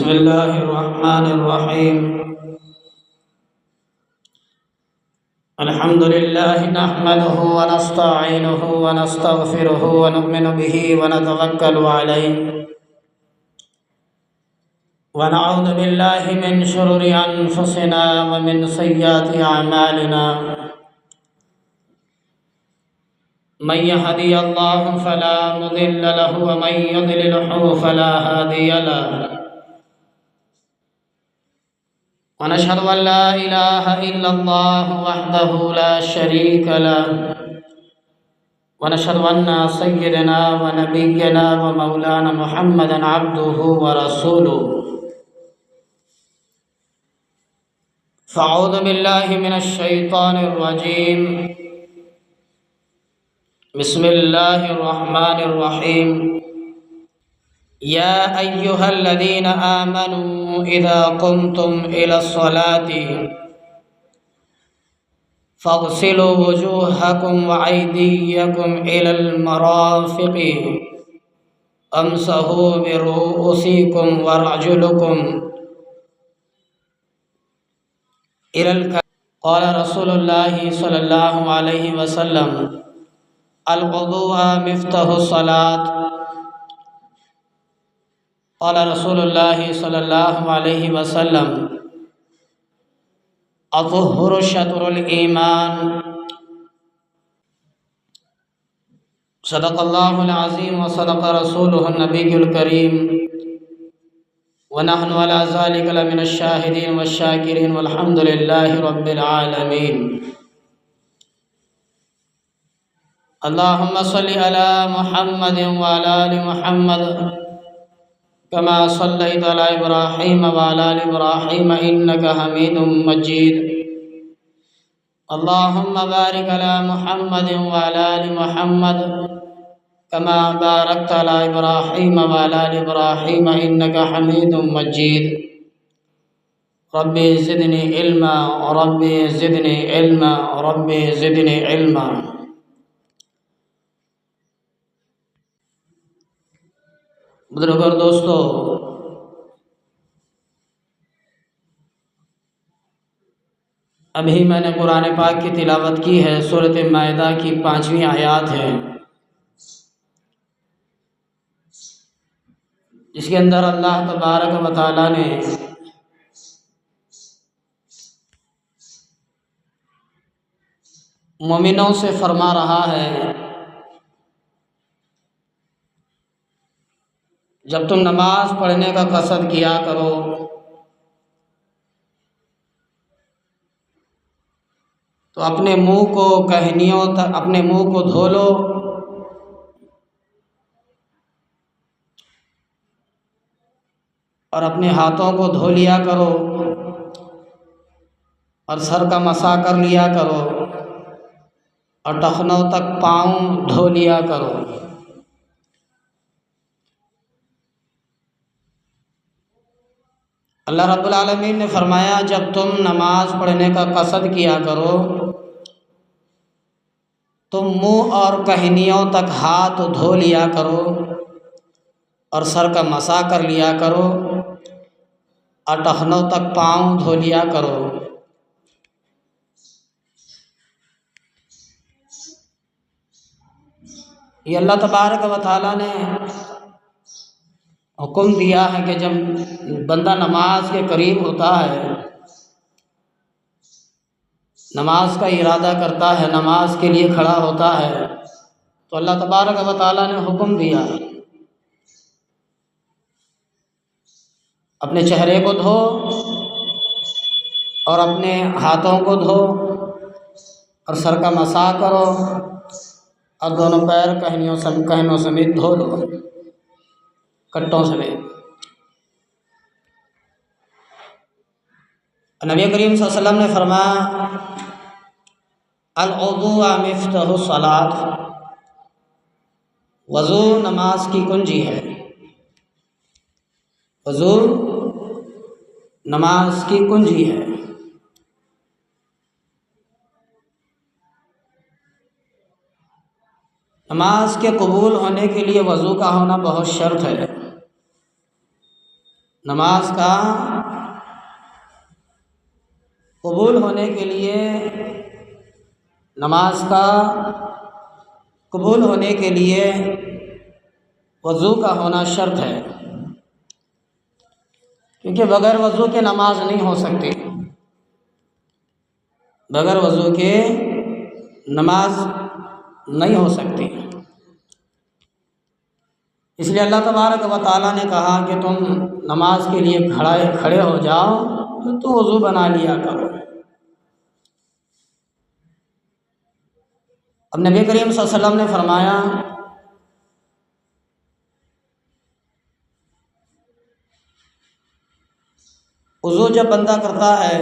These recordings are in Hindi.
बिस्मिल्लाहिर्रहमानिर्रहीम। अल्हम्दुलिल्लाहि नहमदुहु व नस्तईनुहु व नस्तगफिरुहु व नु'मिनु बिही व नतवक्कलु अलैहि व नऊज़ु बिल्लाहि मिन शुरूरि अनफुसिना व मिन सय्यिआति अअमालिना। मन यहदियल्लाहु फला मुदिल्ल लहु व मन युद्लिलहु फला हादिय लहु। वनशहदु अन ला इलाहा इल्लल्लाह वहदहु ला शरीक लहु वनशहदु अन्ना सय्यदना व नबिय्यना व मौलाना मुहम्मदन अब्दुहु व रसूलुहु। फ़अऊज़ु बिल्लाहि मिनश शैतानिर रजीम। बिस्मिल्लाहिर रहमानिर रहीम। या अय्युहल्लज़ीना आमनू इज़ा क़ुमतुम इलस्सलाति फ़ग़सिलू वुजूहकुम व अयदियकुम इलल मराफ़िक़ि वम्सहू बिरुऊसिकुम व अर्जुलकुम इलल कअबैन। क़ाल रसूलुल्लाहि सल्लल्लाहु अलैहि वसल्लम अल-वुज़ूअ मिफ़्ताहुस्सलात। क़ाल रसूलुल्लाहि सल्लल्लाहु अलैहि वसल्लम अत्तहुरू शत्रुल ईमान। सदक़ल्लाहुल अज़ीम व सदक़ रसूलुहुन नबियुल करीम व नहनु अला ज़ालिका लमिनश शाहिदीन वश्शाकिरीन वल्हम्दुलिल्लाहि रब्बिल आलमीन। अल्लाहुम्मा सल्लि अला मुहम्मदिन व अला आलि मुहम्मद कमा सल्लैता अला इब्राहीम व अला आलि इब्राहीम इन्नका हमीदुम मजीद। अल्लाहुम्मा बारिक अला मुहम्मदिन व अला आलि मुहम्मद कमा बारकता अला इब्राहीम व अला आलि इब्राहीम इन्नका हमीदुम मजीद। Rabbi ज़िदनी इल्मा rabbi ज़िदनी इल्मा rabbi ज़िदनी इल्मा। बुजुर्ग और दोस्तों, अभी मैंने कुरान पाक की तिलावत की है। सूरत माइदा की 5वीं आयत है, जिसके अंदर अल्लाह तबारक व तआला ने मोमिनों से फरमा रहा है, जब तुम नमाज पढ़ने का कसद किया करो तो अपने मुंह को कहनियों तक, अपने मुंह को धो लो और अपने हाथों को धो लिया करो और सर का मसा कर लिया करो और टखनों तक पाँव धो लिया करो। अल्लाह रब्बुल आलमीन ने फरमाया, जब तुम नमाज पढ़ने का कसद किया करो तो मुंह और कहनियों तक हाथ धो लिया करो और सर का मसा कर लिया करो और टखनों तक पाँव धो लिया करो। ये अल्लाह तबारक व तआला ने हुक्म दिया है कि जब बंदा नमाज के करीब होता है, नमाज का इरादा करता है, नमाज के लिए खड़ा होता है, तो अल्लाह तबारक व तआला ने हुक्म दिया अपने चेहरे को धो और अपने हाथों को धो और सर का मसा करो और दोनों पैर कहनों समेत धो लो, कट्टों समेत। नबी करीम सल्लल्लाहु अलैहि वसल्लम ने फरमाया, अल-वुज़ू मिफ़्ताहुस्सलात, वज़ू नमाज की कुंजी है। वज़ू नमाज की कुंजी है। नमाज के कबूल होने के लिए वज़ू का होना बहुत शर्त है। नमाज का कबूल होने के लिए, नमाज का कबूल होने के लिए वज़ू का होना शर्त है, क्योंकि बग़ैर वज़ू के नमाज नहीं हो सकती। बग़ैर वज़ू के नमाज नहीं हो सकती। इसलिए अल्लाह तबारक व तआला ने कहा कि तुम नमाज के लिए खड़े हो जाओ तो वज़ू बना लिया करो। अब नबी करीम सल्लल्लाहु अलैहि वसल्लम ने फरमाया, वज़ू जब बंदा करता है,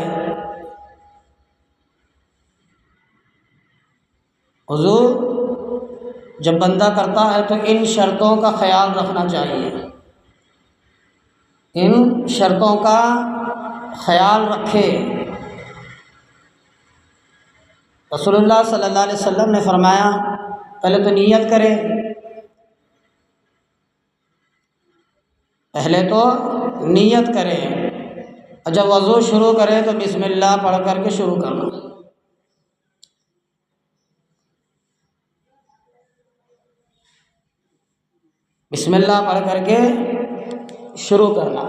वज़ू जब बंदा करता है तो इन शर्तों का ख्याल रखना चाहिए। इन शर्तों का ख्याल रखे। रसूलुल्लाह सल्लल्लाहु अलैहि वसल्लम ने फरमाया, पहले तो नीयत करें, पहले तो नीयत करें और जब वज़ू शुरू करें तो बिस्मिल्लाह पढ़ करके शुरू करना। बिस्मिल्लाह पढ़ करके शुरू करना।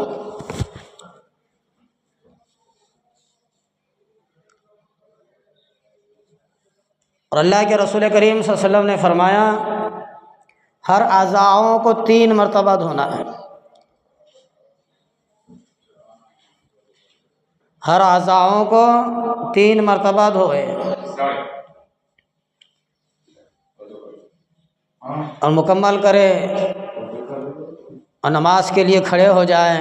और अल्लाह के रसूल करीम सल्लल्लाहु अलैहि वसल्लम ने फरमाया, हर अज़ाओं को 3 मरतबा धोना है। हर अज़ाओं को 3 मरतबा धोए और मुकम्मल करे और नमाज के लिए खड़े हो जाएं।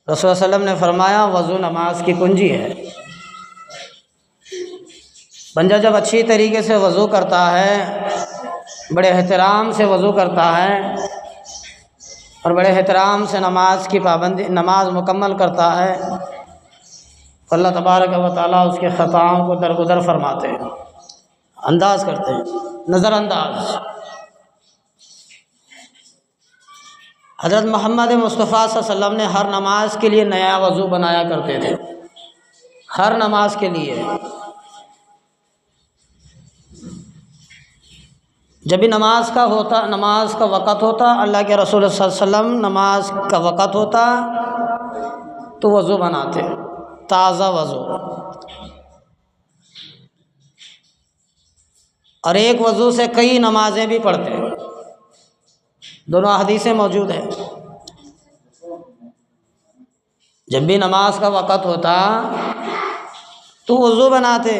रसूल सल्लल्लाहु अलैहि वसल्लम ने फरमाया, वज़ू नमाज की कुंजी है। बंदा जब अच्छी तरीके से वज़ू करता है, बड़े एहतराम से वज़ू करता है और बड़े एहतराम से नमाज मुकम्मल करता है, तो अल्लाह तबारक व तआला उसके ख़ताओं को दरगुदर फरमाते हैं, अंदाज़ करते हैं, नज़रअंदाज। हज़रत मोहम्मद मुस्तफ़ा सल्लल्लाहु अलैहि वसल्लम ने हर नमाज के लिए नया वज़ू बनाया करते थे। हर नमाज के लिए जब भी नमाज का वक़्त होता, अल्लाह के रसूल सल्लल्लाहु अलैहि वसल्लम नमाज का वक़्त होता तो वज़ू बनाते, ताज़ा वज़ू। और एक वज़ू से कई नमाजें भी पढ़ते, दोनों हदीसें मौजूद हैं। जब भी नमाज का वक़्त होता तो वज़ू बनाते।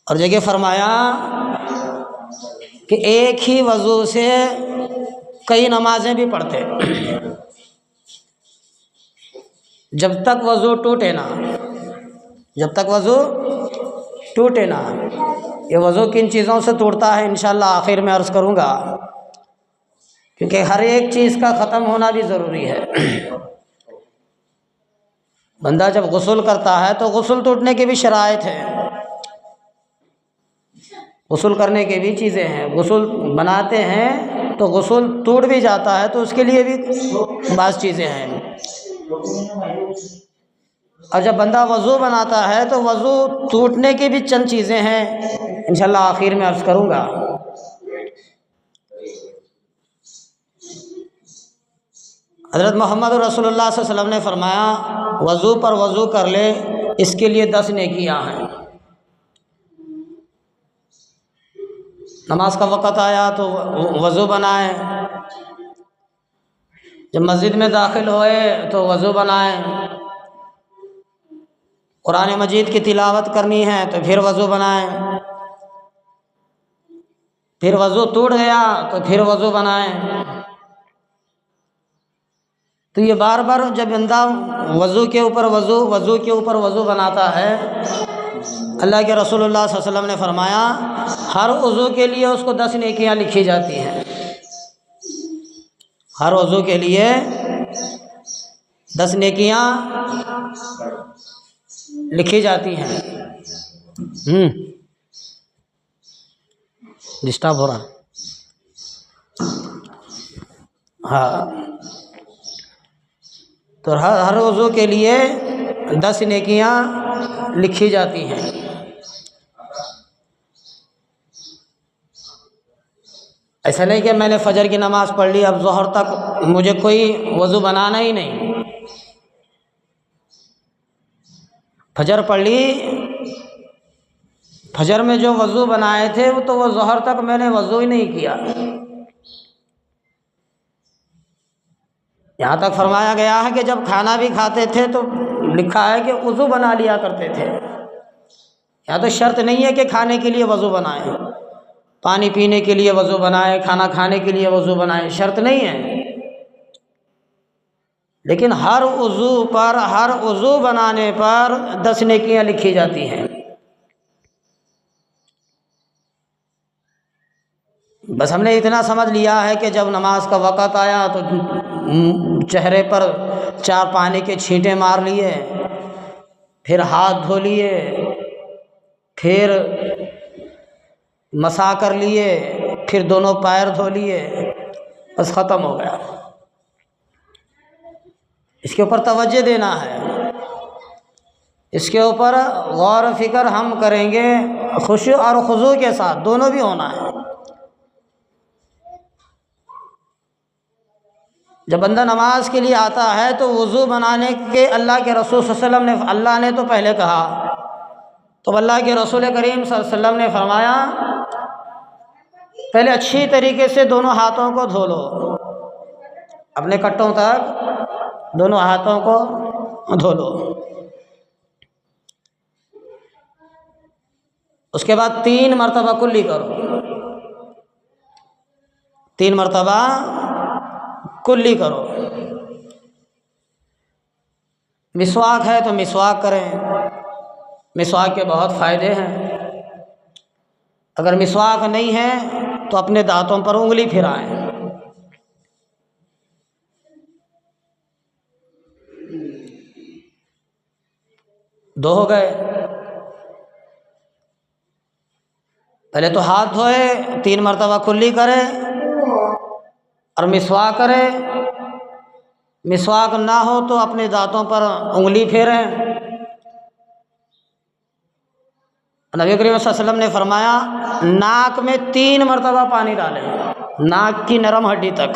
और जगह फरमाया कि एक ही वज़ू से कई नमाजें भी पढ़ते, जब तक वज़ू टूटे ना, जब तक वज़ू टूटे ना। ये वज़ू किन चीज़ों से टूटता है इंशाअल्लाह आखिर में अर्ज़ करूँगा, क्योंकि हर एक चीज़ का ख़त्म होना भी ज़रूरी है। बंदा जब गुस्ल करता है तो गुस्ल टूटने की भी शराइत है, गुस्ल करने की भी चीज़ें हैं। गुस्ल बनाते हैं तो गुस्ल टूट भी जाता है, तो उसके लिए भी बाज़ चीज़ें हैं। और जब बंदा वज़ू बनाता है तो वज़ू टूटने की भी चंद चीज़ें हैं, इंशाअल्लाह आखिर में अर्ज़ करूँगा। हज़रत मोहम्मद रसूलुल्लाह सल्लल्लाहु अलैहि वसल्लम ने फरमाया, वज़ू पर वज़ू कर ले, इसके लिए 10 नेकियां हैं। नमाज का वक़्त आया तो वज़ू बनाए, जब मस्जिद में दाखिल होए तो वज़ू बनाए, कुरान मजीद की तिलावत करनी है तो फिर वज़ू बनाए, फिर वज़ू टूट गया तो फिर वज़ू बनाए। तो ये बार बार जब बंदा वज़ू के ऊपर वज़ू बनाता है, अल्लाह के रसूलुल्लाह सल्लल्लाहु अलैहि वसल्लम ने फरमाया, हर वज़ू के लिए उसको 10 नेकियां लिखी जाती हैं। हर वज़ू के लिए 10 नेकियां लिखी जाती हैं। डिस्टर्ब हो रहा। हाँ, तो हर वज़ू के लिए 10 नेकियां लिखी जाती हैं। ऐसा नहीं कि मैंने फजर की नमाज़ पढ़ ली, अब ज़ोहर तक मुझे कोई वज़ू बनाना ही नहीं। फजर पढ़ ली, फजर में जो वज़ू बनाए थे वो तो वो ज़ोहर तक मैंने वज़ू ही नहीं किया। यहाँ तक फरमाया गया है कि जब खाना भी खाते थे तो लिखा है कि वज़ू बना लिया करते थे। यहाँ तो शर्त नहीं है कि खाने के लिए वज़ू बनाएं, पानी पीने के लिए वज़ू बनाएं, खाना खाने के लिए वज़ू बनाएं, शर्त नहीं है। लेकिन हर वज़ू बनाने पर 10 नेकियां लिखी जाती हैं। बस हमने इतना समझ लिया है कि जब नमाज का वक़्त आया तो चेहरे पर 4 पानी के छींटे मार लिए, फिर हाथ धो लिए, फिर मसा कर लिए, फिर दोनों पैर धो लिए, बस ख़त्म हो गया। इसके ऊपर तवज्जो देना है, इसके ऊपर गौर व फिक्र हम करेंगे, खुशू और खुजू के साथ, दोनों भी होना है। जब बंदा नमाज के लिए आता है तो वज़ू बनाने के अल्लाह के रसूल सल्लल्लाहु अलैहि वसल्लम ने, अल्लाह ने तो पहले कहा, तो अल्लाह के रसूल करीम सल्लल्लाहु अलैहि वसल्लम ने फरमाया पहले अच्छी तरीके से दोनों हाथों को धो लो, अपने कट्टों तक दोनों हाथों को धो लो। उसके बाद 3 मरतबा कुल्ली करो, 3 मरतबा कुल्ली करो। मिसवाक है तो मिसवाक करें, मिसवाक के बहुत फ़ायदे हैं। अगर मिसवाक नहीं है तो अपने दांतों पर उंगली फिराएं। दो हो गए, पहले तो हाथ धोए, 3 मरतबा कुल्ली करें और मिसवाक करें। मिसवाक ना हो तो अपने दांतों पर उंगली फेरें। नबी करीम सल्लल्लाहु अलैहि वसल्लम ने फरमाया नाक में 3 मरतबा पानी डालें, नाक की नरम हड्डी तक।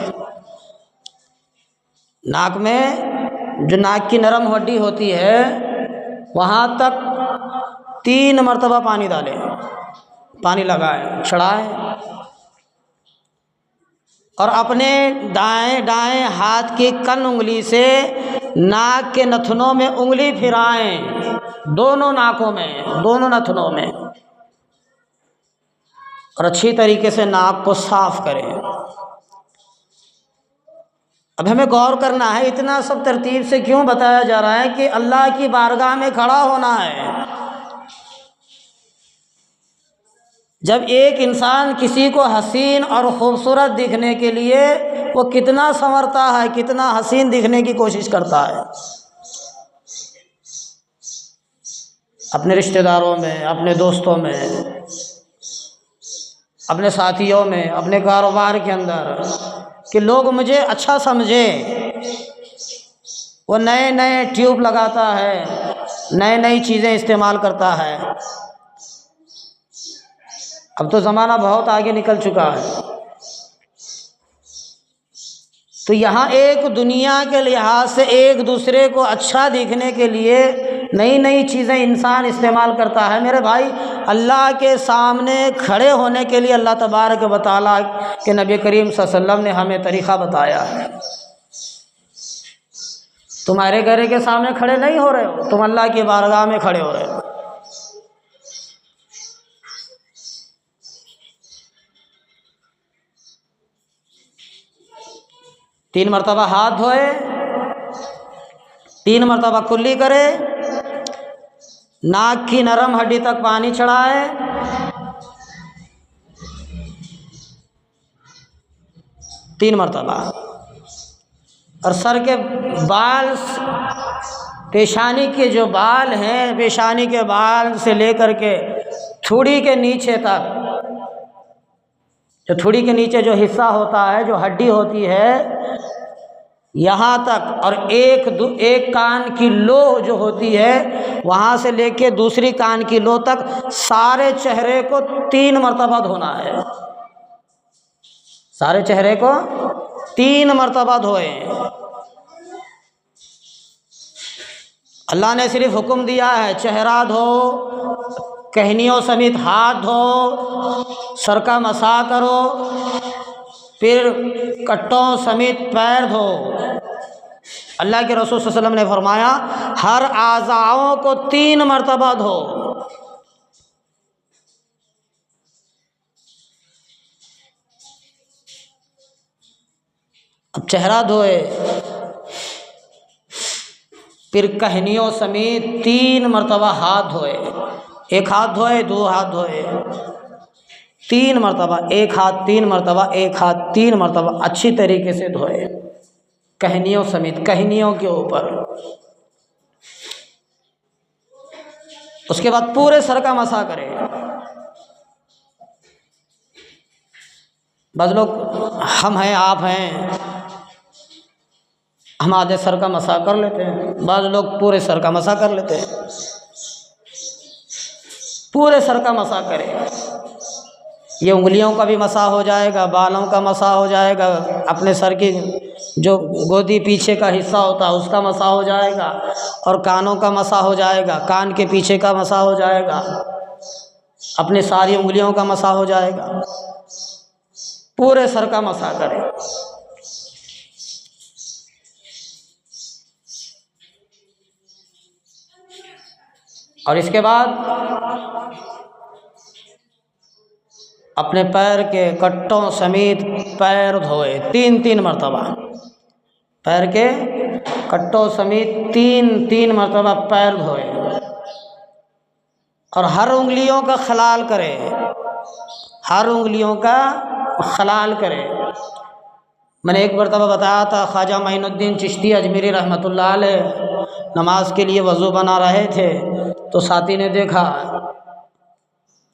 नाक में जो नाक की नरम हड्डी होती है वहाँ तक 3 मरतबा पानी डालें, पानी लगाएं, चढ़ाएं और अपने दाएं हाथ की कन उंगली से नाक के नथनों में उंगली फिराएं, दोनों नाकों में, दोनों नथनों में, और अच्छी तरीके से नाक को साफ करें। अब हमें गौर करना है, इतना सब तरतीब से क्यों बताया जा रहा है कि अल्लाह की बारगाह में खड़ा होना है। जब एक इंसान किसी को हसीन और खूबसूरत दिखने के लिए वो कितना संवरता है, कितना हसीन दिखने की कोशिश करता है, अपने रिश्तेदारों में, अपने दोस्तों में, अपने साथियों में, अपने कारोबार के अंदर, कि लोग मुझे अच्छा समझें। वो नए नए ट्यूब लगाता है, नई नई चीज़ें इस्तेमाल करता है। अब तो ज़माना बहुत आगे निकल चुका है। तो यहाँ एक दुनिया के लिहाज से एक दूसरे को अच्छा दिखने के लिए नई नई चीज़ें इंसान इस्तेमाल करता है। मेरे भाई, अल्लाह के सामने खड़े होने के लिए अल्लाह तबारक व तआला के नबी करीम सल्लल्लाहु अलैहि वसल्लम ने हमें तरीक़ा बताया है। तुम्हारे घर के सामने खड़े नहीं हो रहे हो, तुम अल्लाह की बारगाह में खड़े हो रहे हो। तीन मरतबा हाथ धोए, 3 मरतबा कुल्ली करे, नाक की नरम हड्डी तक पानी चढ़ाए, तीन मरतबा, और सर के बाल, पेशानी के जो बाल हैं, पेशानी के बाल से लेकर के थूड़ी के नीचे तक, जो थूड़ी के नीचे जो हिस्सा होता है, जो हड्डी होती है, यहाँ तक, और एक कान की लो जो होती है वहाँ से लेके दूसरी कान की लो तक सारे चेहरे को 3 मरतबा धोना है। सारे चेहरे को 3 मरतबा धोए। अल्लाह ने सिर्फ हुक्म दिया है चेहरा धो, कहनियों समेत हाथ धो, सर का मसा करो, फिर कट्टों समेत पैर धो। अल्लाह के रसूल सल्लल्लाहु अलैहि वसल्लम ने फरमाया हर आज़ाओं को 3 मरतबा धो। अब चेहरा धोए, फिर कहनियों समेत 3 मरतबा हाथ धोए। एक हाथ धोए, 2 हाथ धोए, 3 मरतबा, एक हाथ 3 मरतबा, एक हाथ 3 मरतबा अच्छी तरीके से धोए, कहनियों समेत, कहनियों के ऊपर। उसके बाद पूरे सर का मसा करें। बस लोग हम हैं, आप हैं, हम आधे सर का मसा कर लेते हैं, बाद लोग पूरे सर का मसा कर लेते हैं। पूरे सर का मसा करें। ये उंगलियों का भी मसा हो जाएगा, बालों का मसा हो जाएगा, अपने सर की जो गोदी पीछे का हिस्सा होता है उसका मसा हो जाएगा, और कानों का मसा हो जाएगा, कान के पीछे का मसा हो जाएगा, अपने सारी उंगलियों का मसा हो जाएगा। पूरे सर का मसा करें। और इसके बाद अपने पैर के कट्टों समेत पैर धोए 3-3 मरतबा। पैर के कट्टों समेत 3-3 मरतबा पैर धोए, और हर उंगलियों का खलाल करें, हर उंगलियों का खलाल करें। मैंने एक मरतबा बताया था, ख्वाजा मोइनुद्दीन चिश्ती अजमेरी रहमतुल्लाह अलैह नमाज के लिए वज़ू बना रहे थे, तो साथी ने देखा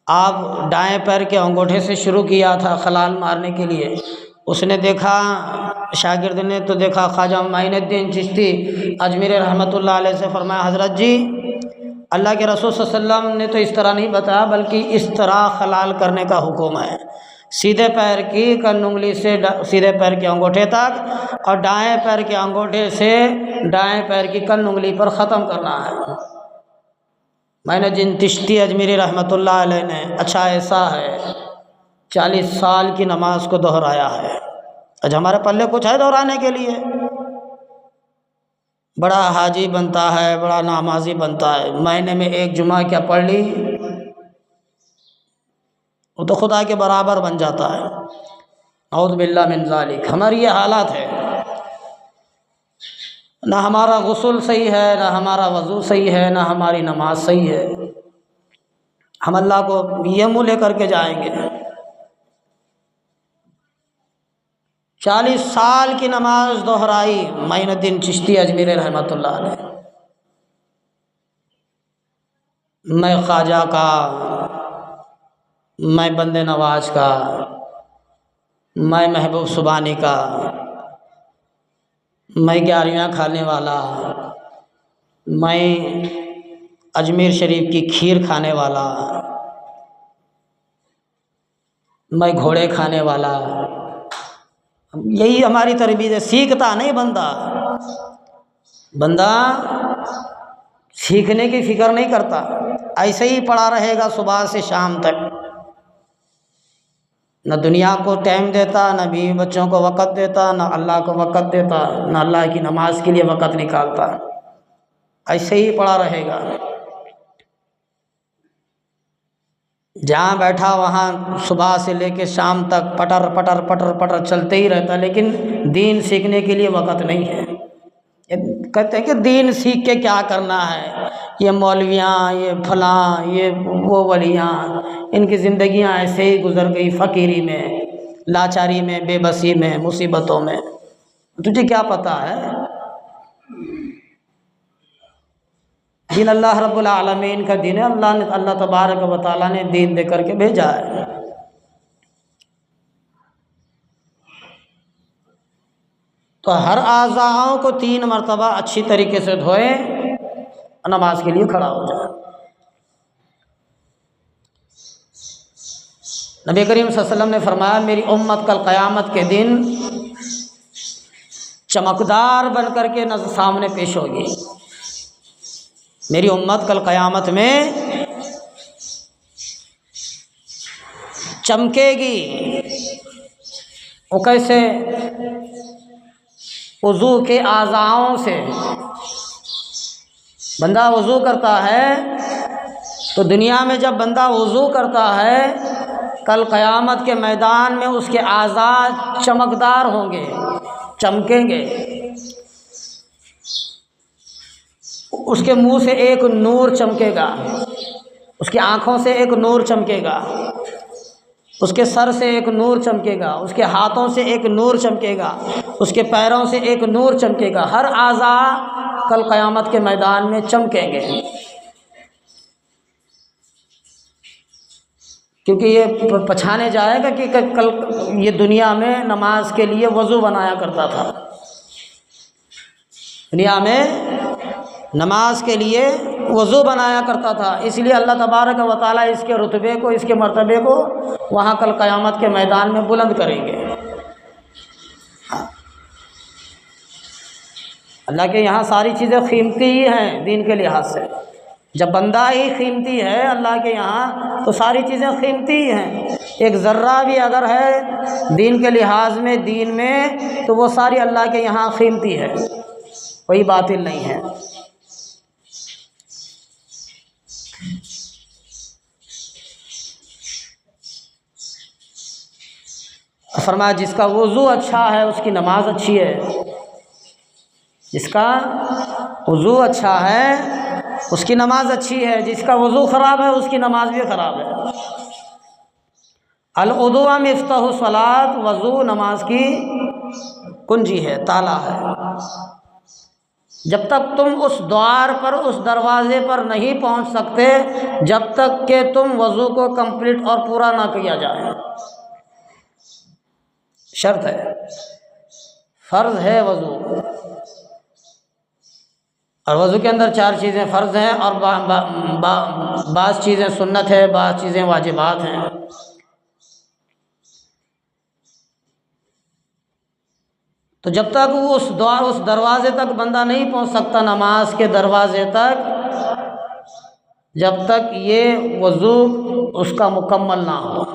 आप दाएं पैर के अंगूठे से शुरू किया था खलाल मारने के लिए। उसने देखा, शागिर्द ने तो देखा, ख्वाजा मोइनुद्दीन चिश्ती अजमेरी रहमतुल्लाह अलैह से फरमाया, हज़रत जी अल्लाह के रसूल सल्लल्लाहु अलैहि वसल्लम ने तो इस तरह नहीं बताया, बल्कि इस तरह खलाल करने का हुक्म है। सीधे पैर की कन उंगली से सीधे पैर के अंगूठे तक, और दाएं पैर के अंगूठे से दाएं पैर की कन उंगली पर ख़त्म करना है। मोइनुद्दीन चिश्ती अजमेरी रहमतुल्लाह अलैह ने, अच्छा ऐसा है, 40 साल की नमाज को दोहराया है। आज हमारे पल्ले कुछ है दोहराने के लिए? बड़ा हाजी बनता है, बड़ा नमाजी बनता है, महीने में 1 जुमा क्या पढ़ ली, वो तो खुदा के बराबर बन जाता है। औज़ु बिल्लाह मिन ज़ालिक। हमारी ये हालत है, ना हमारा गुस्ल सही है, ना हमारा वज़ू सही है, ना हमारी नमाज सही है। हम अल्लाह को ये मुँह लेकर के जाएंगे। 40 साल की नमाज दोहराई मोइनुद्दीन चिश्ती अजमेरी रहमतुल्लाह अलैह। मैं ख्वाजा का, मैं बंदे नवाज का, मैं महबूब सुबानी का, मैं 11वियाँ खाने वाला, मैं अजमेर शरीफ की खीर खाने वाला, मैं घोड़े खाने वाला। यही हमारी तरबियत है। सीखता नहीं बंदा, बंदा सीखने की फिक्र नहीं करता, ऐसे ही पड़ा रहेगा सुबह से शाम तक। न दुनिया को टाइम देता, न बीवी बच्चों को वक़्त देता, न अल्लाह को वक़्त देता, न अल्लाह की नमाज के लिए वक़्त निकालता, ऐसे ही पड़ा रहेगा। जहाँ बैठा वहाँ सुबह से लेकर शाम तक पटर पटर पटर पटर चलते ही रहता, लेकिन दीन सीखने के लिए वक़्त नहीं है। कहते हैं कि दीन सीख के क्या करना है, ये मौलवियाँ, ये फलां, ये वो वलियाँ, इनकी ज़िंदगियाँ ऐसे ही गुज़र गई फ़कीरी में, लाचारी में, बेबसी में, मुसीबतों में। तुझे क्या पता है? दीन अल्लाह रब्बुल आलमीन का दीन है। अल्लाह तबारक व तआला ने दीन दे करके भेजा है। तो हर आज़ाओं को 3 मरतबा अच्छी तरीके से धोए, नमाज के लिए खड़ा हो जाए। नबी करीम सल्लल्लाहु अलैहि वसल्लम ने फरमाया, मेरी उम्मत कल क़यामत के दिन चमकदार बन कर के नज़र सामने पेश होगी। मेरी उम्मत कल क़यामत में चमकेगी। वो कैसे? वज़ू के आज़ाओं से। बंदा वज़ू करता है तो दुनिया में जब बंदा वज़ू करता है, कल क़यामत के मैदान में उसके आज़ा चमकदार होंगे, चमकेंगे। उसके मुंह से एक नूर चमकेगा, उसकी आँखों से एक नूर चमकेगा, उसके सर से एक नूर चमकेगा, उसके हाथों से एक नूर चमकेगा, उसके पैरों से एक नूर चमकेगा। हर आज़ा कल क़यामत के मैदान में चमकेंगे, क्योंकि ये पहचाने जाएगा कि कल ये दुनिया में नमाज के लिए वज़ू बनाया करता था। दुनिया में नमाज के लिए वज़ू बनाया करता था, इसलिए अल्लाह तबारक व तआला इसके रुतबे को, इसके मर्तबे को वहाँ कल क़यामत के मैदान में बुलंद करेंगे। अल्लाह के यहाँ सारी चीज़ें कीमती ही हैं दीन के लिहाज से। जब बंदा ही कीमती है अल्लाह के यहाँ, तो सारी चीज़ें कीमती ही हैं। एक ज़र्रा भी अगर है दीन के लिहाज में, दीन में, तो वो सारी अल्लाह के यहाँ कीमती है, कोई बातिल नहीं है। फरमाया, जिसका वज़ू अच्छा है उसकी नमाज अच्छी है। जिसका वज़ू अच्छा है उसकी नमाज अच्छी है, जिसका वज़ू ख़राब है उसकी नमाज भी ख़राब है। अल-वुदू मिफ्ताहु सलात, वज़ू नमाज की कुंजी है, ताला है। जब तक तुम उस द्वार पर, उस दरवाज़े पर नहीं पहुंच सकते, जब तक कि तुम वज़ू को कंप्लीट और पूरा ना किया जाए। शर्त है, फ़र्ज़ है वज़ू, और वज़ू के अंदर 4 चीज़ें फ़र्ज़ हैं और बाज़ चीज़ें सुन्नत है, बाज़ चीज़ें वाजिबात हैं। तो जब तक वो उस दरवाज़े तक बंदा नहीं पहुंच सकता, नमाज के दरवाज़े तक, जब तक ये वज़ू उसका मुकम्मल ना हो,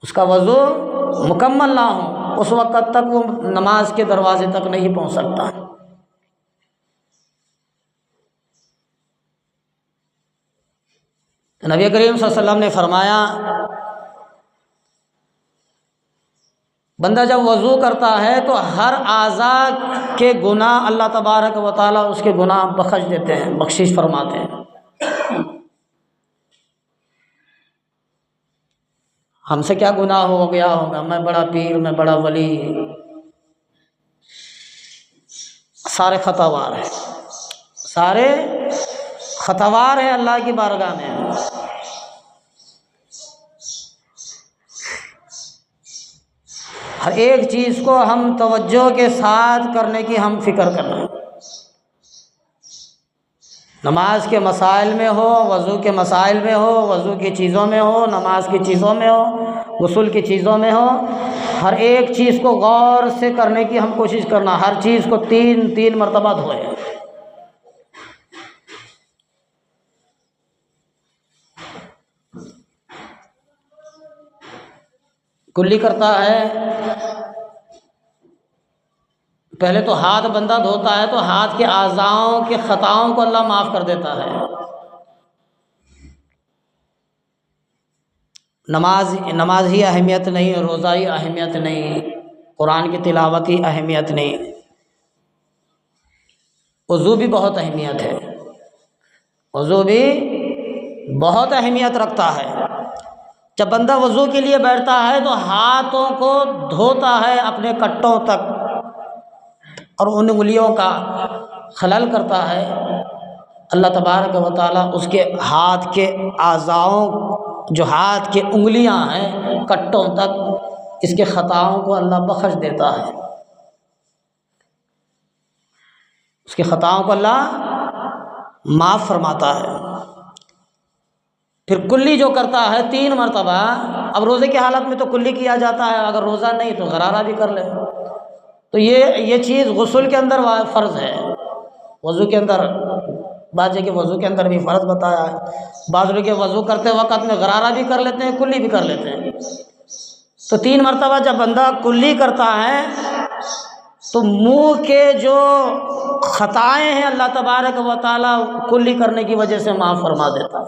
उसका वज़ू मुकम्मल ना हो, उस वक़्त तक वो नमाज के दरवाज़े तक नहीं पहुंच सकता। नबी करीम सल्लल्लाहु अलैहि वसल्लम ने फरमाया, बंदा जब वज़ू करता है तो हर आज़ा के गुनाह अल्लाह तबारक व तआला उसके गुनाह बख्श देते हैं, बख्शिश फरमाते हैं। हमसे क्या गुनाह हो गया होगा, मैं बड़ा पीर, मैं बड़ा वली, सारे खतावार हैं, सारे खतावार हैं अल्लाह की बारगाह में। हर एक चीज़ को हम तवज्जो के साथ करने की हम फ़िक्र करना। नमाज के मसाइल में हो, वज़ू के मसाइल में हो, वज़ू की चीज़ों में हो, नमाज की चीज़ों में हो, गुस्ल की चीज़ों में हो, हर एक चीज़ को गौर से करने की हम कोशिश करना। हर चीज़ को 3 मरतबा धोए। कुल्ली करता है, पहले तो हाथ बंदा धोता है तो हाथ के आज़ाओं के ख़ताओं को अल्लाह माफ़ कर देता है। नमाज ही अहमियत नहीं, रोज़ा ही अहमियत नहीं, कुरान की तिलावत ही अहमियत नहीं, वज़ू भी बहुत अहमियत है। वज़ू भी बहुत अहमियत रखता है। जब बंदा वज़ू के लिए बैठता है तो हाथों को धोता है अपने कट्टों तक और उन उंगलियों का खलल करता है। अल्लाह तबारक व तआला उसके हाथ के आज़ाओं, जो हाथ के उंगलियां हैं, कट्टों तक, इसके ख़ताओं को अल्लाह बख्श देता है। उसकी ख़ताओं को अल्लाह माफ़ फरमाता है। फिर कुल्ली जो करता है 3 मरतबा, अब रोज़े की हालत में तो कुल्ली किया जाता है, अगर रोज़ा नहीं तो गरारा भी कर ले। तो ये चीज़ गुस्ल के अंदर फ़र्ज़ है, वज़ू के अंदर, बाजे के वज़ू के अंदर भी फ़र्ज़ बताया है। बाज़ लोग के वज़ू करते वक़्त में गरारा भी कर लेते हैं, कुल्ली भी कर लेते हैं। तो 3 मरतबा जब बंदा कुल्ली करता है तो मुँह के जो ख़ताएँ हैं अल्लाह तबारक व तआला कुल्ली करने की वजह से माफ़ फरमा देता है।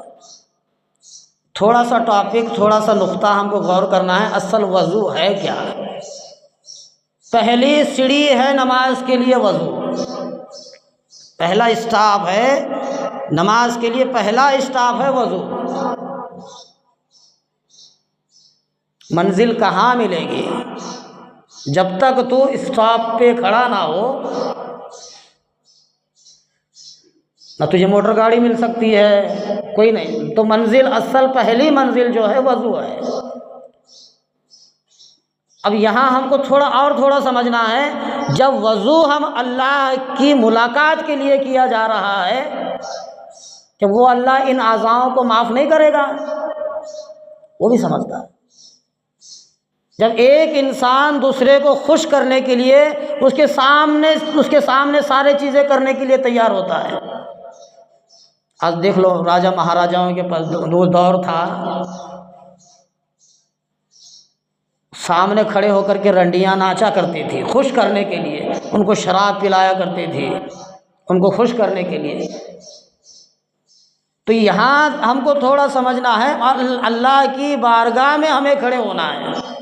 थोड़ा सा टॉपिक, थोड़ा सा नुक्ता हमको गौर करना है, असल वज़ू है क्या। पहली सीढ़ी है नमाज के लिए वज़ू, पहला स्टाफ है नमाज के लिए, पहला स्टाफ है वज़ू। मंजिल कहाँ मिलेगी जब तक तू स्टॉप पे खड़ा ना हो, ना तुझे मोटर गाड़ी मिल सकती है, कोई नहीं। तो मंजिल, असल पहली मंजिल जो है वज़ू है। अब यहाँ हमको थोड़ा समझना है, जब वज़ू हम अल्लाह की मुलाकात के लिए किया जा रहा है, कि वो अल्लाह इन आज़ाओं को माफ़ नहीं करेगा, वो भी समझता है। जब एक इंसान दूसरे को खुश करने के लिए उसके सामने सारे चीज़ें करने के लिए तैयार होता है। आज देख लो, राजा महाराजाओं के पास वो दौर था, सामने खड़े होकर के रंडियाँ नाचा करती थी खुश करने के लिए, उनको शराब पिलाया करती थी उनको खुश करने के लिए। तो यहाँ हमको थोड़ा समझना है, और अल्लाह की बारगाह में हमें खड़े होना है।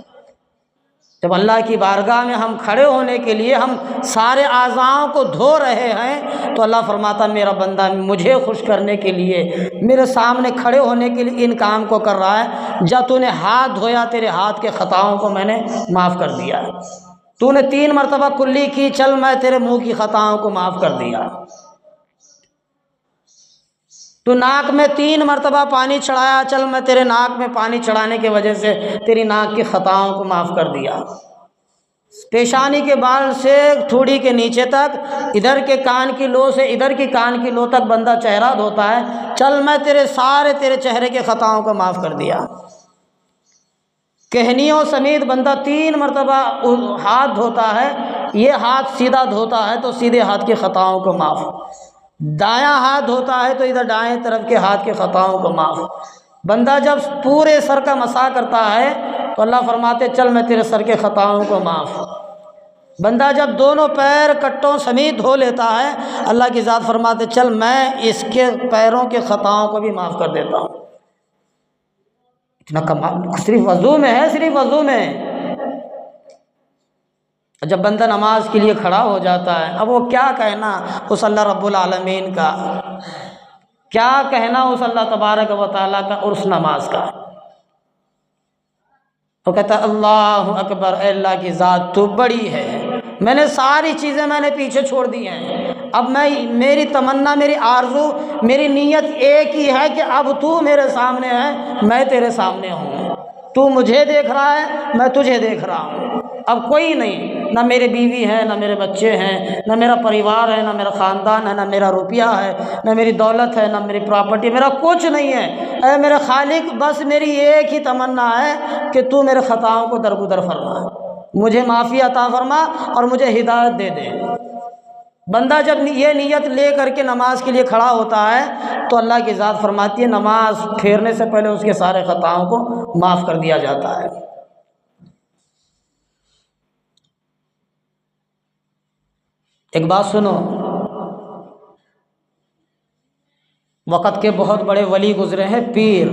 जब अल्लाह की बारगाह में हम खड़े होने के लिए हम सारे आज़ाओं को धो रहे हैं, तो अल्लाह फरमाता मेरा बंदा मुझे खुश करने के लिए मेरे सामने खड़े होने के लिए इन काम को कर रहा है। जब तूने हाथ धोया, तेरे हाथ के ख़ताओं को मैंने माफ़ कर दिया। तूने 3 मरतबा कुल्ली की, चल मैं तेरे मुँह की ख़ताओं को माफ़ कर दिया। तू नाक में 3 मरतबा पानी चढ़ाया, चल मैं तेरे नाक में पानी चढ़ाने की वजह से तेरी नाक की ख़ताओं को माफ़ कर दिया। पेशानी के बाल से ठोड़ी के नीचे तक, इधर के कान की लो से इधर की कान की लो तक बंदा चेहरा धोता है, चल मैं तेरे चेहरे के ख़ताओं को माफ़ कर दिया। कहनियों समेत बंदा 3 मरतबा हाथ धोता है, ये हाथ सीधा धोता है तो सीधे हाथ की ख़ताओं को माफ़, दायां हाथ धोता है तो इधर दाएं तरफ के हाथ के ख़ताओं को माफ़। बंदा जब पूरे सर का मसा करता है तो अल्लाह फरमाते चल मैं तेरे सर के ख़ताओं को माफ़। बंदा जब दोनों पैर कट्टों समेत धो लेता है, अल्लाह की ज़ात फरमाते चल मैं इसके पैरों के ख़ताओं को भी माफ़ कर देता हूँ। इतना कमाल सिर्फ वज़ू में है, सिर्फ वज़ू में। जब बंदा नमाज के लिए खड़ा हो जाता है, अब वो क्या कहना उस अल्लाह रब्बुल आलमीन का, क्या कहना उस अल्लाह तबारक व तआला का और उस नमाज का। वो कहता है अल्लाह अकबर, अल्लाह की ज़ात तो बड़ी है, मैंने सारी चीज़ें मैंने पीछे छोड़ दी हैं। अब मेरी तमन्ना, मेरी आरज़ू, मेरी नीयत एक ही है कि अब तू मेरे सामने है, मैं तेरे सामने हूँ। तू मुझे देख रहा है, मैं तुझे देख रहा हूँ। अब कोई नहीं, ना मेरे बीवी है, ना मेरे बच्चे हैं, ना मेरा परिवार है, ना मेरा ख़ानदान है, ना मेरा रुपया है, ना मेरी दौलत है, ना मेरी प्रॉपर्टी, मेरा कुछ नहीं है। ऐ मेरे खालिक, बस मेरी एक ही तमन्ना है कि तू मेरे ख़ताओं को दरगुदर फरमा, मुझे माफ़ी अता फरमा और मुझे हिदायत दे दे। बंदा जब ये नीयत ले करके नमाज के लिए खड़ा होता है तो अल्लाह की ज़ात फरमाती है नमाज फेरने से पहले उसके सारे ख़ताओं को माफ़ कर दिया जाता है। एक बात सुनो, वक़्त के बहुत बड़े वली गुजरे हैं, पीर।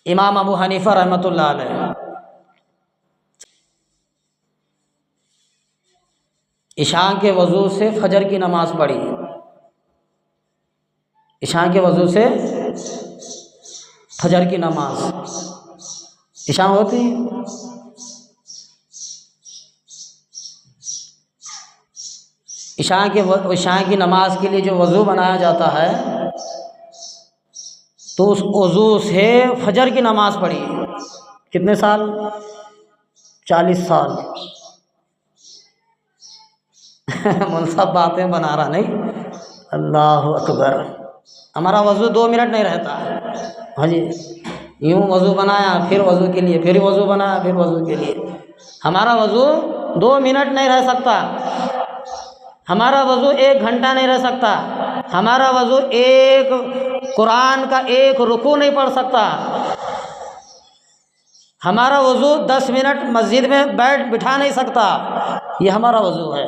इमाम अबू हनीफा रहमतुल्लाह अलैह इशा के वज़ू से फजर की नमाज़ पढ़ी, इशा के वज़ू से फजर की नमाज इशा होती, इशा की नमाज के लिए जो वज़ू बनाया जाता है तो उस वज़ू से फजर की नमाज़ पढ़ी। कितने साल? 40 साल। मुनसब बातें बना रहा नहीं। अल्लाह अकबर। हमारा वज़ू 2 मिनट नहीं रहता। हाँ जी, यूँ वज़ू बनाया, फिर वज़ू के लिए, फिर वज़ू बनाया, फिर वज़ू के लिए। हमारा वज़ू 2 मिनट नहीं रह सकता। हमारा वज़ू 1 घंटा नहीं रह सकता। हमारा वज़ू एक कुरान का एक रुकू नहीं पढ़ सकता। हमारा वज़ू 10 मिनट मस्जिद में बिठा नहीं सकता। ये हमारा वज़ू है।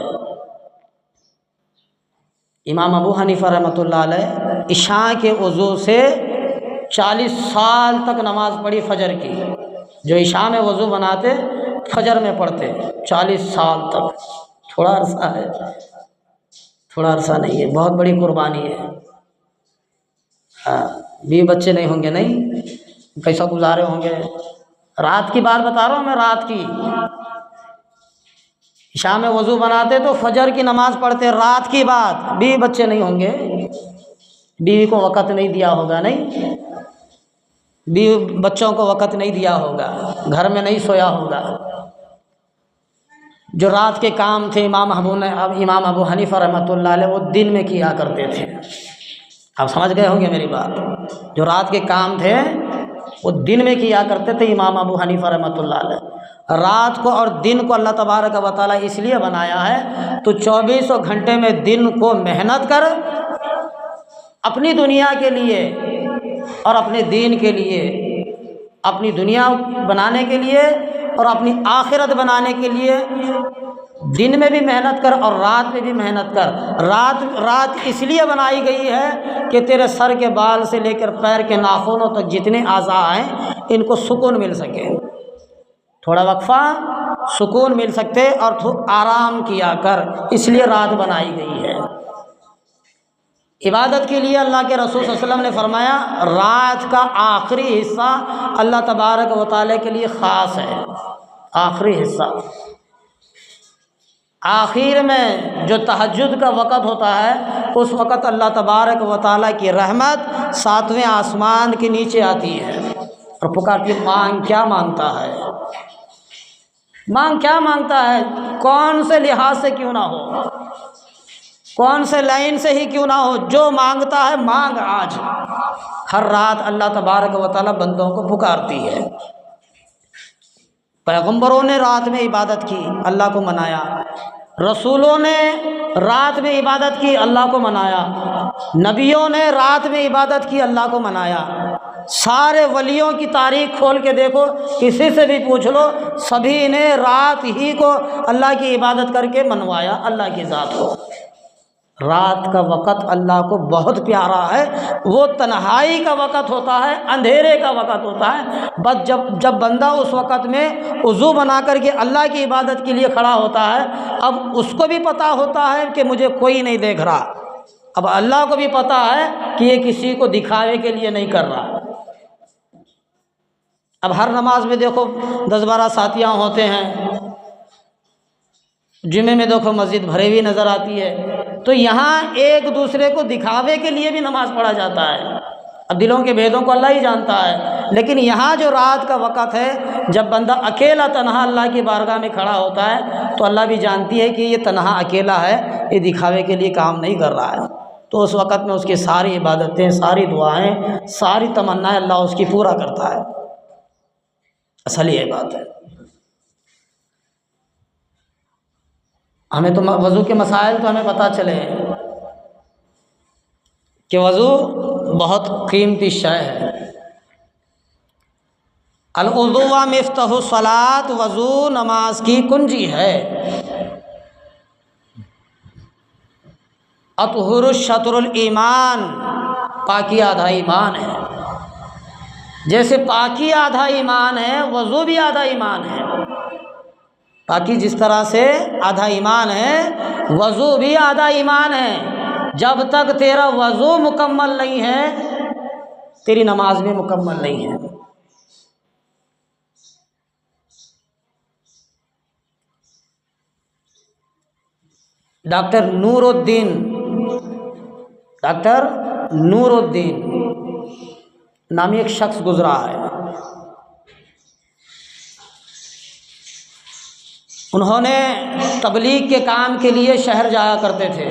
इमाम अबू हनीफ़ा रहमतुल्लाह अलैह इशा के वज़ू से 40 साल तक नमाज़ पढ़ी फजर की। जो इशा में वज़ू बनाते फजर में पढ़ते 40 साल तक। थोड़ा अरसा है, थोड़ा अरसा नहीं है, बहुत बड़ी कुर्बानी है। हाँ, बीवी बच्चे नहीं होंगे, नहीं कैसा गुजारे होंगे। रात की बात बता रहा हूँ मैं, रात की। इशा में वज़ू बनाते तो फजर की नमाज़ पढ़ते, रात की बात। बीवी बच्चे नहीं होंगे, बीवी को वक़्त नहीं दिया होगा, नहीं बीवी बच्चों को वक़्त नहीं दिया होगा, घर में नहीं सोया होगा। जो रात के काम थे इमाम अबू हनीफ़ा रहमतुल्लाह अलैह वो दिन में किया करते थे। आप समझ गए होंगे मेरी बात। जो रात के काम थे वो दिन में किया करते थे इमाम अबू हनीफ़ा रहमतुल्लाह अलैह। रात को और दिन को अल्लाह तबारक व तआला इसलिए बनाया है तो 24 घंटे में दिन को मेहनत कर अपनी दुनिया के लिए और अपने दीन के लिए, अपनी दुनिया बनाने के लिए और अपनी आखिरत बनाने के लिए दिन में भी मेहनत कर और रात में भी मेहनत कर। रात इसलिए बनाई गई है कि तेरे सर के बाल से लेकर पैर के नाखूनों तक जितने आज़ा हैं इनको सुकून मिल सके, थोड़ा वक्फा सुकून मिल सकते और आराम किया कर, इसलिए रात बनाई गई है। इबादत के लिए अल्लाह के रसूल सल्लल्लाहु अलैहि वसल्लम ने फरमाया रात का आखिरी हिस्सा अल्लाह तबारक व तआला के लिए ख़ास है। आखिरी हिस्सा, आखिर में जो तहज्जुद का वक़्त होता है उस वक़्त अल्लाह तबारक व तआला की रहमत 7वें आसमान के नीचे आती है और पुकारती है, मांग क्या मांगता है, मांग क्या मांगता है, कौन से लिहाज से क्यों ना हो, कौन से लाइन से ही क्यों ना हो, जो मांगता है मांग आज। हर रात अल्लाह तबारक व तआला बंदों को पुकारती है। पैगंबरों ने रात में इबादत की, अल्लाह को मनाया। रसूलों ने रात में इबादत की, अल्लाह को मनाया। नबियों ने रात में इबादत की, अल्लाह को मनाया। सारे वलियों की तारीख खोल के देखो, किसी से भी पूछ लो, सभी ने रात ही को अल्लाह की इबादत करके मनवाया अल्लाह की ज़ात को। रात का वक़्त अल्लाह को बहुत प्यारा है। वो तन्हाई का वक़्त होता है, अंधेरे का वक़्त होता है। बस जब बंदा उस वक़्त में वज़ू बना कर के अल्लाह की इबादत के लिए खड़ा होता है, अब उसको भी पता होता है कि मुझे कोई नहीं देख रहा। अब अल्लाह को भी पता है कि ये किसी को दिखावे के लिए नहीं कर रहा। अब हर नमाज में देखो 10-12 साथियाँ होते हैं, जुमे में देखो मस्जिद भरे हुई नज़र आती है। तो यहाँ एक दूसरे को दिखावे के लिए भी नमाज पढ़ा जाता है। अब दिलों के भेदों को अल्लाह ही जानता है, लेकिन यहाँ जो रात का वक़्त है, जब बंदा अकेला तन्हा अल्लाह की बारगाह में खड़ा होता है तो अल्लाह भी जानती है कि ये तन्हा अकेला है, ये दिखावे के लिए काम नहीं कर रहा है। तो उस वक़्त में उसकी सारी इबादतें, सारी दुआएं, सारी तमन्नाएं अल्लाह उसकी पूरा करता है। असल ये बात है। हमें तो वज़ू के मसाइल तो हमें पता चले कि वज़ू बहुत कीमती शय है। अल-वुज़ू व मिफ्ताहु सलात, वज़ू नमाज की कुंजी है। अतहुरु शतरुल ईमान, पाकी आधा ईमान है। जैसे पाकी आधा ईमान है, वज़ू भी आधा ईमान है। पाकी जिस तरह से आधा ईमान है, वज़ू भी आधा ईमान है। जब तक तेरा वज़ू मुकम्मल नहीं है, तेरी नमाज भी मुकम्मल नहीं है। डॉक्टर नूरुद्दीन नामी एक शख्स गुजरा है। उन्होंने तबलीग के काम के लिए शहर जाया करते थे,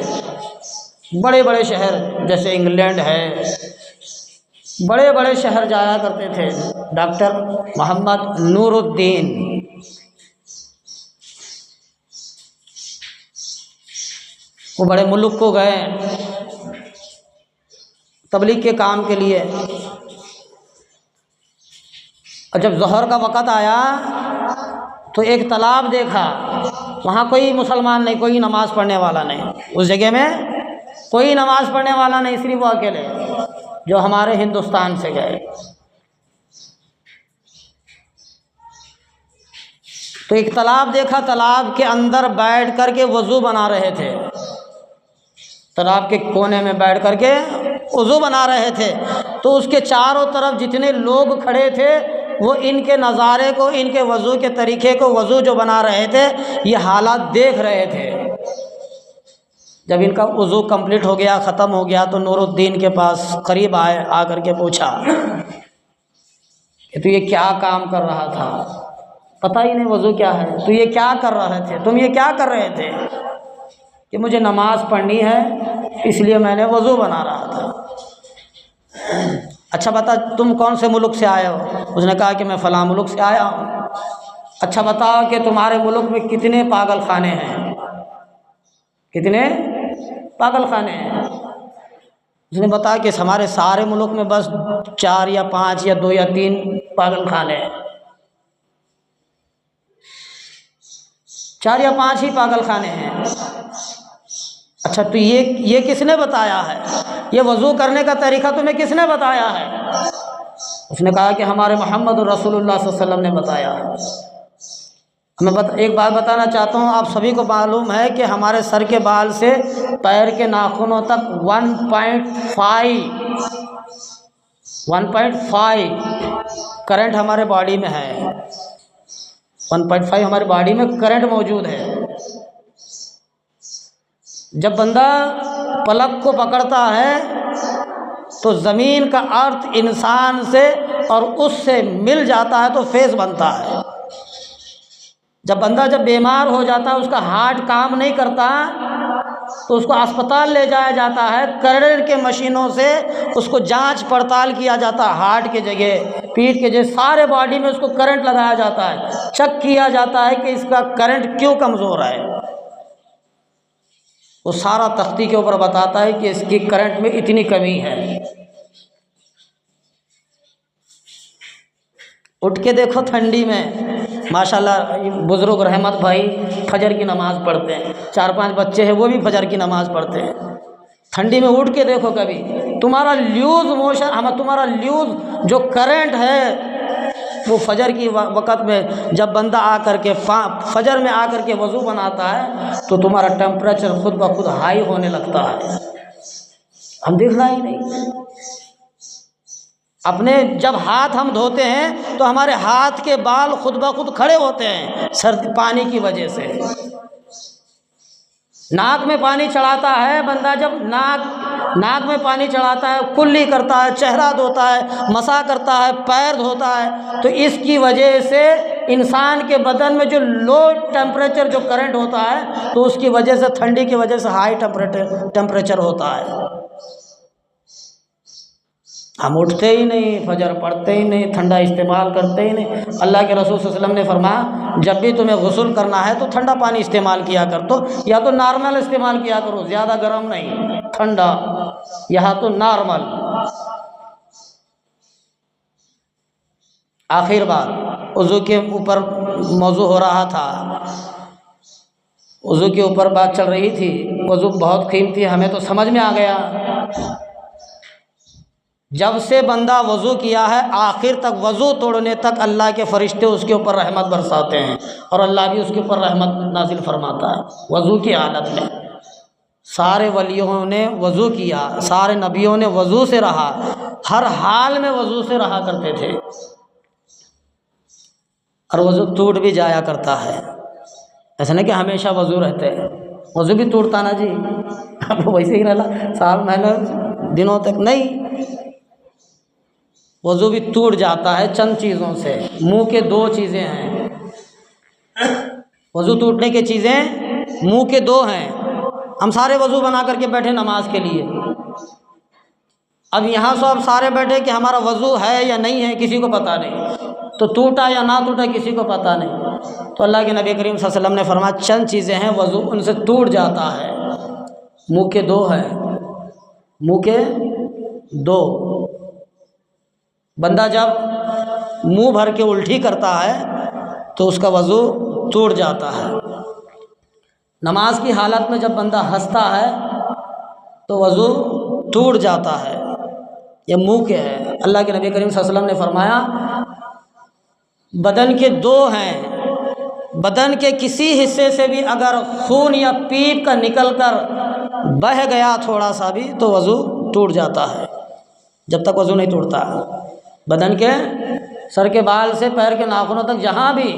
बड़े बड़े शहर जैसे इंग्लैंड है, बड़े बड़े शहर जाया करते थे। डॉक्टर मोहम्मद नूरुद्दीन, वो बड़े मुल्क को गए तबलीग के काम के लिए। और जब ज़ोहर का वक़्त आया तो एक तालाब देखा, वहाँ कोई मुसलमान नहीं, कोई नमाज़ पढ़ने वाला नहीं, उस जगह में कोई नमाज़ पढ़ने वाला नहीं, सिर्फ वो अकेले जो हमारे हिंदुस्तान से गए। तो एक तालाब देखा, तालाब के अंदर बैठ कर के वज़ू बना रहे थे, तालाब के कोने में बैठ कर के वज़ू बना रहे थे। तो उसके चारों तरफ जितने लोग खड़े थे वो इनके नज़ारे को, इनके वज़ू के तरीक़े को, वज़ू जो बना रहे थे, ये हालात देख रहे थे। जब इनका वज़ू कंप्लीट हो गया, ख़त्म हो गया, तो नूरुद्दीन के पास करीब आए, आकर के पूछा कि तू ये क्या काम कर रहा था, पता ही नहीं वज़ू क्या है, तो ये क्या कर रहे थे, तुम ये क्या कर रहे थे? कि मुझे नमाज़ पढ़नी है इसलिए मैंने वज़ू बना रहा था। अच्छा बता तुम कौन से मुल्क से आए हो? उसने कहा कि मैं फ़लाँ मुल्क से आया हूँ। अच्छा बताओ कि तुम्हारे मुल्क में कितने पागल खाने हैं, कितने पागल खाने हैं? उसने बताया कि हमारे सारे मुल्क में बस 4 या 5 या 2 या 3 पागल खाने हैं, 4 या 5 ही पागल खाने हैं। अच्छा तो ये किसने बताया है, ये वज़ू करने का तरीक़ा तुम्हें किसने बताया है? उसने कहा कि हमारे मोहम्मद रसूलुल्लाह सल्लल्लाहु अलैहि वसल्लम ने बताया है। मैं एक बात बताना चाहता हूँ, आप सभी को मालूम है कि हमारे सर के बाल से पैर के नाखूनों तक 1.5 करंट हमारे बॉडी में है, 1.5 हमारी बॉडी में करंट मौजूद है। जब बंदा पलक को पकड़ता है तो ज़मीन का अर्थ इंसान से और उससे मिल जाता है तो फेस बनता है। जब बीमार हो जाता है, उसका हार्ट काम नहीं करता, तो उसको अस्पताल ले जाया जाता है, करंट के मशीनों से उसको जांच पड़ताल किया जाता है, हार्ट के जगह, पीठ के जगह, सारे बॉडी में उसको करंट लगाया जाता है, चेक किया जाता है कि इसका करंट क्यों कमज़ोर है। वो सारा तख्ती के ऊपर बताता है कि इसकी करंट में इतनी कमी है। उठ के देखो ठंडी में, माशाल्लाह बुज़ुर्ग रहमत भाई फजर की नमाज़ पढ़ते हैं, 4-5 बच्चे हैं वो भी फजर की नमाज़ पढ़ते हैं। ठंडी में उठ के देखो कभी, तुम्हारा लूज़ मोशन, तुम्हारा लूज़ जो करंट है वो फजर की वक़्त में जब बंदा आकर के फजर में आकर के वज़ू बनाता है तो तुम्हारा टेम्परेचर खुद ब खुद हाई होने लगता है। हम देखना ही नहीं। अपने जब हाथ हम धोते हैं तो हमारे हाथ के बाल खुद ब खुद खड़े होते हैं सर्दी पानी की वजह से। नाक में पानी चढ़ाता है बंदा, जब नाक में पानी चढ़ाता है, कुल्ली करता है, चेहरा धोता है, मसा करता है, पैर धोता है, तो इसकी वजह से इंसान के बदन में जो लो टेम्परेचर जो करंट होता है तो उसकी वजह से, ठंडी की वजह से हाई टेम्परेचर होता है। हम उठते ही नहीं, फजर पढ़ते ही नहीं, ठंडा इस्तेमाल करते ही नहीं। अल्लाह के रसूल सल्लल्लाहु अलैहि वसल्लम ने फरमाया जब भी तुम्हें गुस्ल करना है तो ठंडा पानी इस्तेमाल किया कर, तो या तो नॉर्मल इस्तेमाल किया करो, ज़्यादा गर्म नहीं, ठंडा, यहाँ तो नॉर्मल। आखिर बात, वज़ू के ऊपर मौजू हो रहा था, वज़ू के ऊपर बात चल रही थी। वज़ू बहुत कीमती है, हमें तो समझ में आ गया। जब से बंदा वज़ू किया है आखिर तक, वज़ू तोड़ने तक अल्लाह के फरिश्ते उसके ऊपर रहमत बरसाते हैं और अल्लाह भी उसके ऊपर रहमत नाजिल फरमाता है। वज़ू की हालत में सारे वलियों ने वज़ू किया, सारे नबियों ने वज़ू से रहा, हर हाल में वज़ू से रहा करते थे। और वज़ू टूट भी जाया करता है, ऐसा नहीं कि हमेशा वज़ू रहते हैं, वज़ू भी टूटता ना जी, अब वैसे ही रहा साल महीने दिनों तक नहीं, वज़ू भी टूट जाता है चंद चीज़ों से। मुंह के 2 चीज़ें हैं, वज़ू टूटने की चीज़ें मुंह के दो हैं। हम सारे वज़ू बना करके बैठे नमाज के लिए। अब यहाँ से अब सारे बैठे कि हमारा वज़ू है या नहीं है, किसी को पता नहीं, तो टूटा या ना टूटा किसी को पता नहीं। तो अल्लाह के नबी करीम सल्लल्लाहु अलैहि वसल्लम ने फरमाया चंद चीज़ें हैं वज़ू उनसे टूट जाता है। मुंह के दो हैं, मुंह के दो। बंदा जब मुंह भर के उल्टी करता है तो उसका वज़ू टूट जाता है। नमाज की हालत में जब बंदा हंसता है तो वज़ू टूट जाता है। ये मुंह के है। अल्लाह के नबी करीम सल्लल्लाहु अलैहि वसल्लम ने फरमाया बदन के दो हैं, बदन के किसी हिस्से से भी अगर खून या पीप का निकल कर बह गया थोड़ा सा भी तो वज़ू टूट जाता है। जब तक वज़ू नहीं टूटता, बदन के सर के बाल से पैर के नाखूनों तक जहाँ भी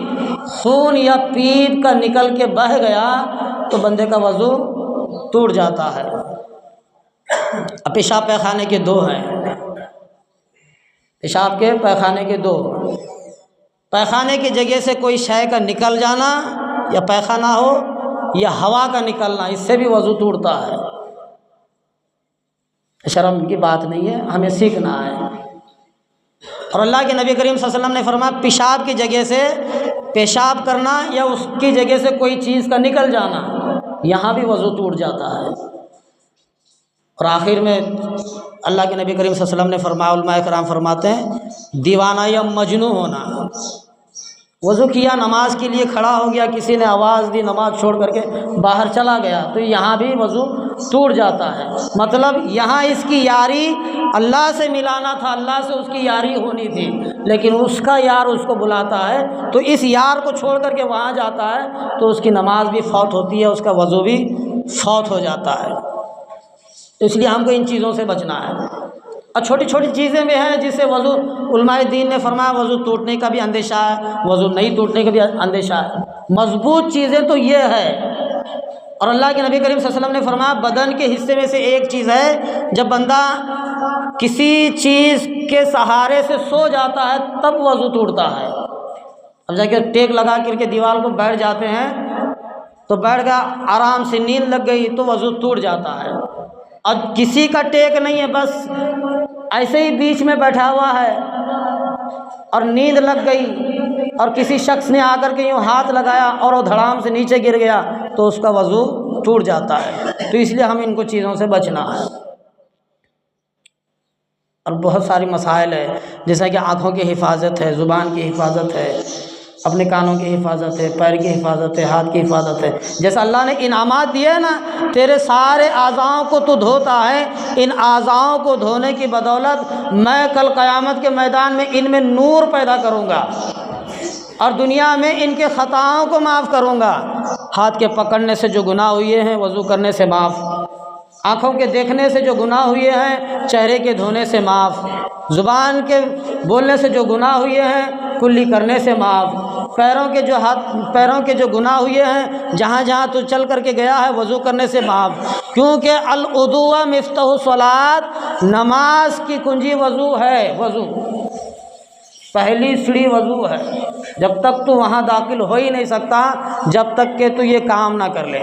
खून या पीप का निकल के बह गया तो बंदे का वज़ू टूट जाता है। अब पेशाब पैखाने के दो हैं, पेशाब के पैखाने के दो। पैखाने की जगह से कोई शय का निकल जाना या पैखाना हो या हवा का निकलना, इससे भी वज़ू टूटता है। शर्म की बात नहीं है, हमें सीखना है। और अल्लाह के नबी करीम सल्लल्लाहु अलैहि वसल्लम ने फरमाया पेशाब की जगह से पेशाब करना या उसकी जगह से कोई चीज़ का निकल जाना, यहाँ भी वज़ू टूट जाता है। और आखिर में अल्लाह के नबी करीम सल्लल्लाहु अलैहि वसल्लम ने फरमाया, उलमा इकराम फरमाते हैं दीवाना या मजनू होना। वज़ू किया, नमाज के लिए खड़ा हो गया, किसी ने आवाज़ दी, नमाज छोड़ करके बाहर चला गया तो यहाँ भी वज़ू टूट जाता है। मतलब यहाँ इसकी यारी अल्लाह से मिलाना था, अल्लाह से उसकी यारी होनी थी, लेकिन उसका यार उसको बुलाता है तो इस यार को छोड़ करके वहाँ जाता है तो उसकी नमाज भी फौत होती है, उसका वज़ू भी फौत हो जाता है। तो इसलिए हमको इन चीज़ों से बचना है। और छोटी छोटी चीज़ें भी हैं जिससे वज़ू, उलमाए दीन ने फरमाया वज़ू टूटने का भी अंदेशा है, वज़ू नहीं टूटने का भी अंदेशा है। मजबूत चीज़ें तो ये है। और अल्लाह के नबी करीम सल्लल्लाहु अलैहि वसल्लम ने फरमाया बदन के हिस्से में से एक चीज़ है, जब बंदा किसी चीज़ के सहारे से सो जाता है तब वज़ू टूटता है। अब जाके टेक लगा करके दीवार को बैठ जाते हैं तो बैठ गया, आराम से नींद लग गई तो वज़ू टूट जाता है। और किसी का टेक नहीं है, बस ऐसे ही बीच में बैठा हुआ है और नींद लग गई और किसी शख्स ने आकर के यूँ हाथ लगाया और वो धड़ाम से नीचे गिर गया तो उसका वज़ू टूट जाता है। तो इसलिए हम इनको चीज़ों से बचना है। और बहुत सारी मसाइल है, जैसा कि आँखों की हिफाजत है, ज़ुबान की हिफाजत है, अपने कानों की हिफाजत है, पैर की हिफाजत है, हाथ की हिफाजत है। जैसा अल्लाह ने इनामात दिए हैं ना, तेरे सारे आज़ाओं को तू धोता है, इन आज़ाओं को धोने की बदौलत मैं कल क़यामत के मैदान में इनमें नूर पैदा करूँगा और दुनिया में इनके ख़ताओं को माफ़ करूँगा। हाथ के पकड़ने से जो गुनाह हुए हैं वज़ू करने से माफ़, आँखों के देखने से जो गुनाह हुए हैं चेहरे के धोने से माफ़, ज़ुबान के बोलने से जो गुनाह हुए हैं कुल्ली करने से माफ़, पैरों के जो गुनाह हुए हैं जहाँ जहाँ तू चल करके गया है वज़ू करने से माफ़। क्योंकि अल उदुआ मिफ्ताहु सलात, नमाज की कुंजी वज़ू है। वज़ू पहली सीढ़ी वज़ू है। जब तक तू वहाँ दाखिल हो ही नहीं सकता जब तक कि तू ये काम ना कर ले।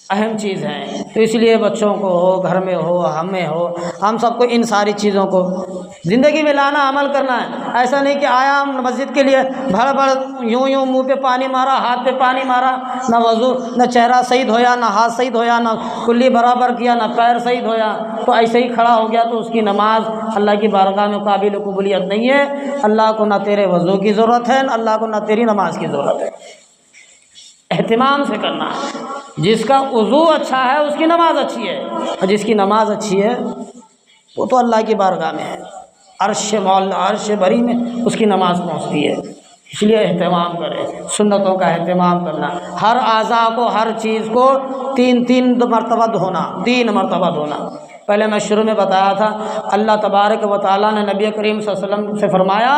अहम चीज़ है। तो इसलिए बच्चों को हो, घर में हो, हमें हो, हम सबको इन सारी चीज़ों को ज़िंदगी में लाना, अमल करना है। ऐसा नहीं कि आया हम मस्जिद के लिए भड़ भड़ यूँ मुंह पे पानी मारा, हाथ पे पानी मारा, ना वज़ू, ना चेहरा सही धोया, ना हाथ सही धोया, ना कुल्ली बराबर किया, ना पैर सही धोया, तो ऐसे ही खड़ा हो गया तो उसकी नमाज अल्लाह की बारगाह में काबिल कबूलियत नहीं है। अल्लाह को ना तेरे वज़ू की ज़रूरत है, अल्लाह को ना तेरी नमाज की ज़रूरत है। एहतिमाम से करना है। जिसका वज़ू अच्छा है उसकी नमाज अच्छी है, और जिसकी नमाज अच्छी है वो तो अल्लाह की बारगाह में है, अर्श मौला, अर्श बरी में उसकी नमाज पहुंचती है। इसलिए एहतिमाम करें, सुन्नतों का एहतिमाम करना, हर आज़ा को, हर चीज़ को तीन मरतबा धोना, 3 मरतबा धोना। पहले मैं शुरू में बताया था अल्लाह तबारक व तआला ने नबी करीम सल्लल्लाहु अलैहि वसल्लम से फरमाया,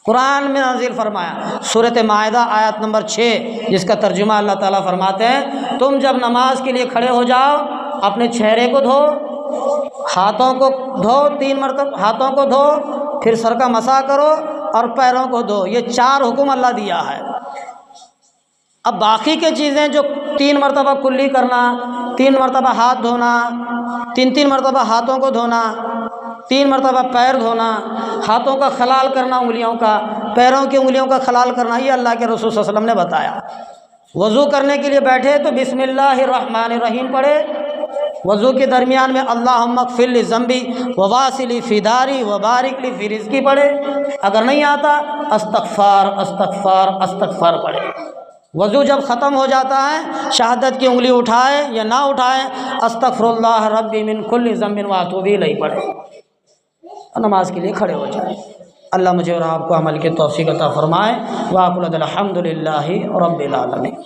कुरान में नाज़िल फरमाया, सूरत माइदा आयत नंबर 6, जिसका तर्जुमा अल्लाह ताला फरमाते हैं, तुम जब नमाज के लिए खड़े हो जाओ अपने चेहरे को धो, हाथों को धो, 3 मरतबा हाथों को धो, फिर सर का मसा करो और पैरों को धो। ये 4 हुक्म अल्लाह दिया है। अब बाकी के चीज़ें जो 3 मरतबा कुल्ली करना, 3 मरतबा हाथ धोना, 3 मरतबा हाथों को धोना, 3 मरतबा पैर धोना, हाथों का खलाल करना, उंगलियों का, पैरों की उंगलियों का खलाल करना, ये अल्लाह के रसूल सल्लल्लाहु अलैहि वसल्लम ने बताया। वज़ू करने के लिए बैठे तो बिस्मिल्लाहिर्रहमानिर्रहीम पढ़े। वज़ू के दरमियान में अल्लाहुम्मा ग़फ़िर ली ज़ंबी व वासिली फ़ी दारी व बारिक ली फ़ी रिज़्क़ी पढ़े। अगर नहीं आता अस्तग़फ़ार अस्तग़फ़ार अस्तग़फ़ार पढ़े। वज़ू जब ख़त्म हो जाता है, शहादत की उंगली उठाए या ना उठाए, अस्तग़फ़िरुल्लाह रब्बी मिन कुल्ली ज़ंबिन व अतूबु इलैहि पढ़े, नमाज के लिए खड़े हो जाए। अल्लाह मुझे और आपको अमल की तौफ़ीक़ अता फ़रमाए। व अक़ूलु अल्हम्दुलिल्लाहि रब्बिल आलमीन।